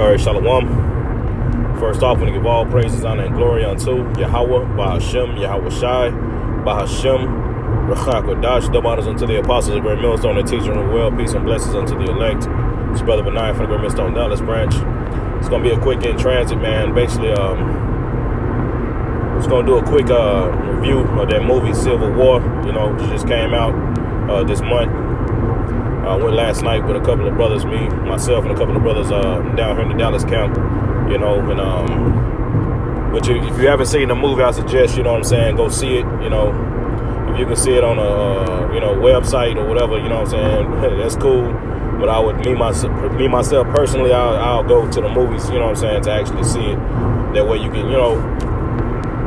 All right, Shalom. First off, we want to give all praises, honor, and glory unto Yahweh, Bahashem, Yahweh Shai, Bahashem, Rachak Wadash, double honors unto the apostles of Great Millstone, the teacher of the well, peace and blessings unto the elect. It's Brother Benai from the Great Millstone Dallas branch. It's going to be a quick in transit, man. Basically, it's going to do a quick review of that movie, Civil War. You know, it just came out this month. I went last night with a couple of brothers, myself and a couple of brothers down here in the Dallas camp, you know, and if you haven't seen the movie, I suggest, you know what I'm saying, go see it, you know. If you can see it on a, website or whatever, you know what I'm saying, that's cool. But I would, me myself personally, I'll go to the movies, you know what I'm saying, to actually see it. That way you can, you know,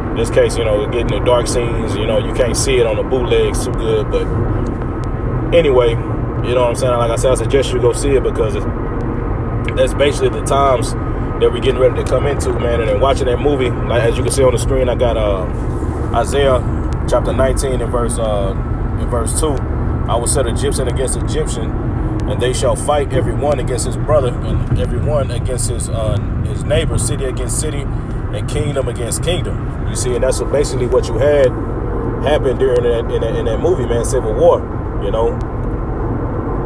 in this case, you know, getting the dark scenes, you know, you can't see it on the bootlegs too good. But anyway, you know what I'm saying? Like I said, I suggest you go see it because that's basically the times that we're getting ready to come into, man. And then watching that movie, like as you can see on the screen, I got Isaiah chapter 19 and verse 2. I will set Egyptian against Egyptian, and they shall fight every one against his brother, and every one against his neighbor, city against city, and kingdom against kingdom. You see, and that's basically what you had happen during in that movie, man, Civil War, you know.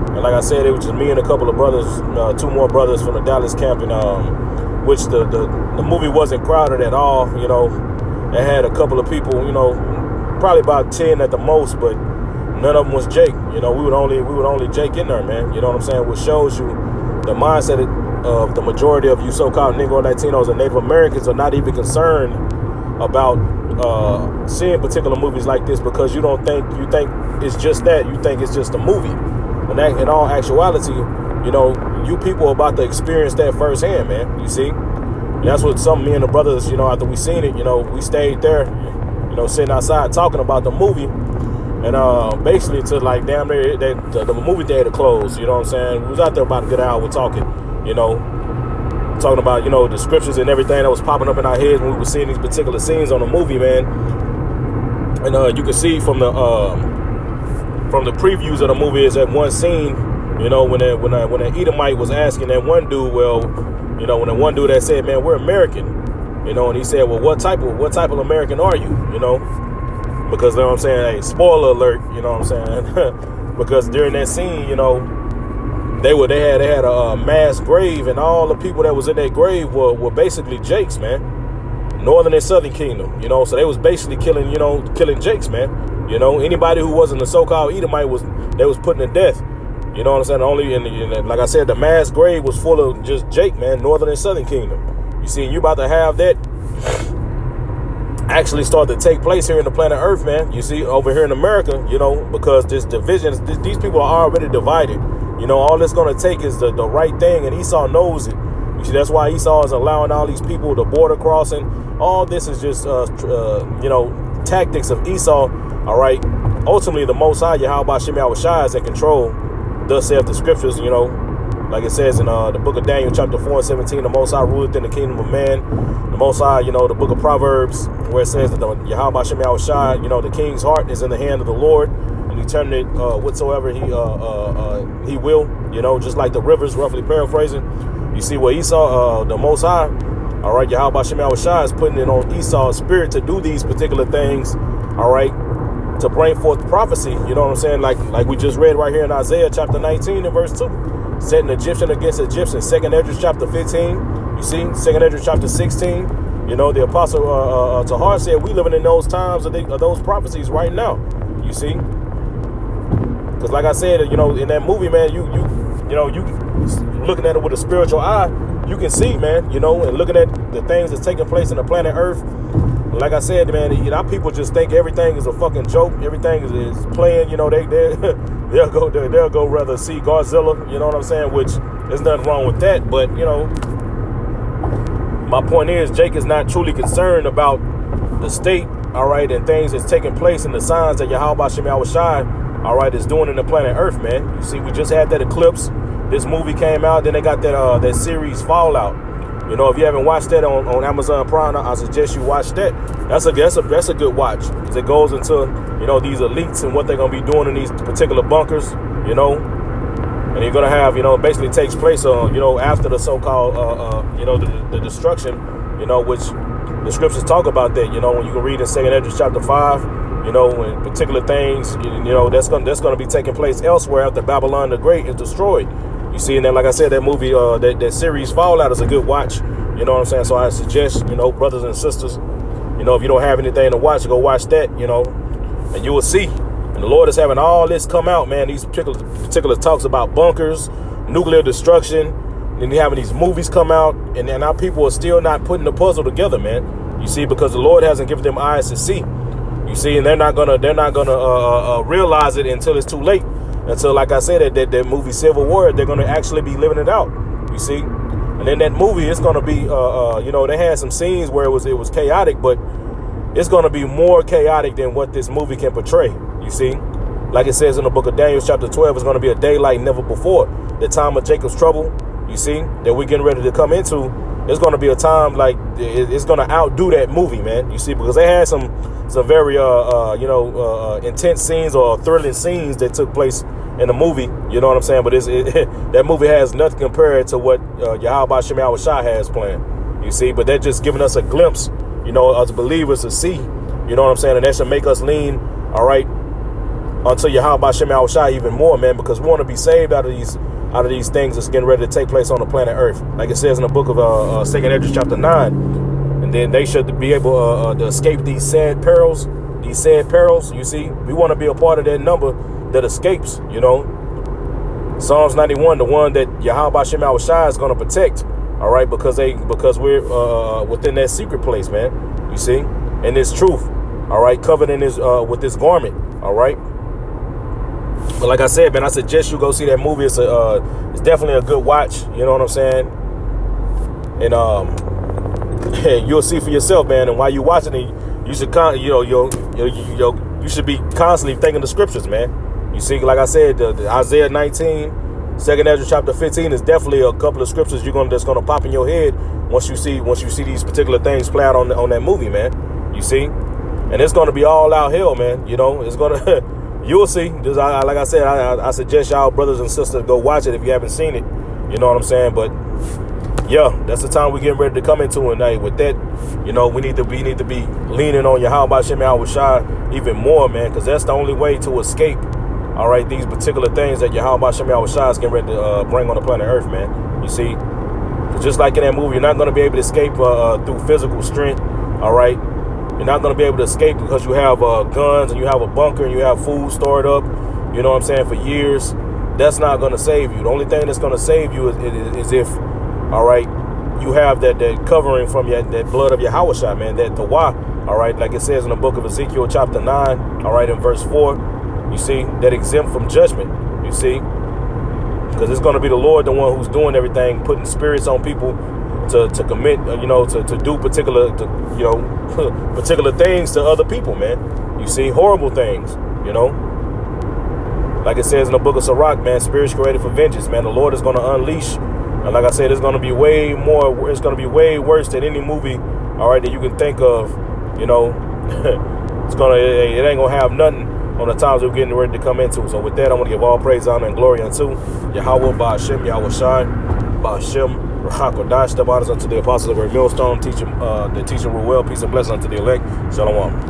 And like I said, it was just me and a couple of brothers, two more brothers from the Dallas camp, and which the movie wasn't crowded at all, you know. It had a couple of people, you know, probably about 10 at the most, but none of them was Jake. You know, we would only Jake in there, man. You know what I'm saying? Which shows you the mindset of the majority of you so-called Negro Latinos and Native Americans are not even concerned about seeing particular movies like this, because you think it's just that. You think it's just a movie. When in all actuality, you know, you people are about to experience that firsthand, man. You see? And that's what me and the brothers, you know, after we seen it, you know, we stayed there, you know, sitting outside talking about the movie. And basically to like damn near the movie theater closed, you know what I'm saying? We was out there about a good hour talking, you know, talking about, you know, the scriptures and everything that was popping up in our heads when we were seeing these particular scenes on the movie, man. And you can see from the previews of the movie is that one scene, you know, when that Edomite was asking that one dude, well, you know, when the one dude that said, man, we're American, you know, and he said, well, what type of American are you, you know? Because, you know what I'm saying, hey, spoiler alert, you know what I'm saying? Because during that scene, you know, they had a mass grave, and all the people that was in that grave were basically Jakes, man. Northern and Southern Kingdom, you know, so they was basically killing Jakes, man. You know, anybody who wasn't the so-called Edomite they was putting to death. You know what I'm saying? Only like I said, the mass grave was full of just Jake, man, Northern and Southern Kingdom. You see, you about to have that actually start to take place here in the planet Earth, man. You see, over here in America, you know, because this division, these people are already divided. You know, all it's going to take is the right thing, and Esau knows it. You see, that's why Esau is allowing all these people to border crossing. All this is just, you know, tactics of Esau. All right. Ultimately, the Most High, Yahweh Shem Yahweh Shai, is in control. Thus saith the scriptures, you know, like it says in the book of Daniel, chapter 4 and 17, the Most High ruleth in the kingdom of man. The Most High, you know, the book of Proverbs, where it says that the Yahweh Shem Yahweh Shai, you know, the king's heart is in the hand of the Lord, and he turned it whatsoever he will, you know, just like the rivers, roughly paraphrasing. You see what Esau, the Most High, all right, Yahweh Shem Yahweh Shai is putting it on Esau's spirit to do these particular things, all right, to bring forth prophecy, you know what I'm saying? Like we just read right here in Isaiah chapter 19 and verse 2. Setting Egyptian against Egyptian. 2nd Esdras chapter 15. You see? 2nd Esdras chapter 16. You know, the apostle Tahar said we living in those times of those prophecies right now. You see? Because like I said, you know, in that movie, man, you looking at it with a spiritual eye, you can see, man, you know, and looking at the things that's taking place in the planet Earth. Like I said, man, you know, people just think everything is a fucking joke. Everything is playing. You know, they'll go rather see Godzilla. You know what I'm saying? Which there's nothing wrong with that. But you know, my point is, Jake is not truly concerned about the state, all right, and things that's taking place and the signs that Yahweh Shem Yahweh Shai, all right, is doing in the planet Earth, man. You see, we just had that eclipse. This movie came out. Then they got that series Fallout. You know, if you haven't watched that on Amazon Prime, I suggest you watch that. That's a good watch, because it goes into, you know, these elites and what they're gonna be doing in these particular bunkers, you know, And you're going to have, basically takes place on, after the so-called, the destruction, which the scriptures talk about that, when you can read in 2 Esdras chapter 5, when particular things, that's going to be taking place elsewhere after Babylon the Great is destroyed. You see, and then, like I said, that movie, that series Fallout is a good watch. You know what I'm saying? So I suggest, brothers and sisters, if you don't have anything to watch, go watch that, and you will see. And the Lord is having all this come out, man. These particular talks about bunkers, nuclear destruction, and you're having these movies come out, and our people are still not putting the puzzle together, man. You see, because the Lord hasn't given them eyes to see. You see, and they're not gonna realize it until it's too late. Until, like I said, that movie Civil War, they're gonna actually be living it out. You see, and in that movie, it's gonna be, they had some scenes where it was chaotic, but it's gonna be more chaotic than what this movie can portray. You see, like it says in the book of Daniel, chapter 12, it's gonna be a day like never before. The time of Jacob's trouble, you see, that we're getting ready to come into. It's going to be a time like it's going to outdo that movie, man. You see, because they had some very intense scenes or thrilling scenes that took place in the movie. You know what I'm saying? But that movie has nothing compared to what Yahweh Shem Shah has planned. You see, but they're just giving us a glimpse, as believers to see. You know what I'm saying? And that should make us lean, all right, unto Yahweh Shem Shah even more, man, because we want to be saved out of these things that's getting ready to take place on the planet Earth. Like it says in the book of 2 Esdras chapter 9. And then they should be able to escape these sad perils. You see, we want to be a part of that number that escapes, Psalms 91, the one that Yahweh Shem Shah is going to protect, all right, because we're within that secret place, man. You see, and this truth, all right, covered in this with this garment, all right. But like I said, man, I suggest you go see that movie. It's definitely a good watch. You know what I'm saying? And you'll see for yourself, man. And while you're watching it, you should you should be constantly thinking the scriptures, man. You see, like I said, the Isaiah 19, 2 Esdras chapter 15 is definitely a couple of scriptures that's gonna pop in your head once you see these particular things play out on that movie, man. You see, and it's gonna be all out hell, man. It's gonna. You'll see. Like I said, I suggest y'all brothers and sisters go watch it if you haven't seen it. You know what I'm saying? But yeah, that's the time we're getting ready to come into. And with that, we need to be leaning on Yahweh Shem Shah even more, man, because that's the only way to escape. All right, these particular things that Yahweh Shem Shah is getting ready to bring on the planet Earth, man. You see, just like in that movie, you're not going to be able to escape through physical strength. All right. You're not going to be able to escape because you have guns and you have a bunker and you have food stored up, you know what I'm saying, for years. That's not going to save you. The only thing that's going to save you is if, all right, you have that covering from that blood of Yahweh Shah, man, that Tawah, all right, like it says in the book of Ezekiel chapter 9, all right, in verse 4, you see, that exempt from judgment, you see, because it's going to be the Lord, the one who's doing everything, putting spirits on people to commit, to do particular things to other people, man. You see, horrible things, Like it says in the book of Sirach, man, spirits created for vengeance, man. The Lord is going to unleash. And like I said, it's going to be way worse than any movie, all right, that you can think of, it ain't going to have nothing on the times we're getting ready to come into. So with that, I'm going to give all praise, honor, and glory unto Yahweh Ba'ashem, Yahweh Shai, Ba'ashem, Rahakodash, the honors unto the apostles of Millstone, the teaching Ruel, peace and blessings unto the elect. Shalom.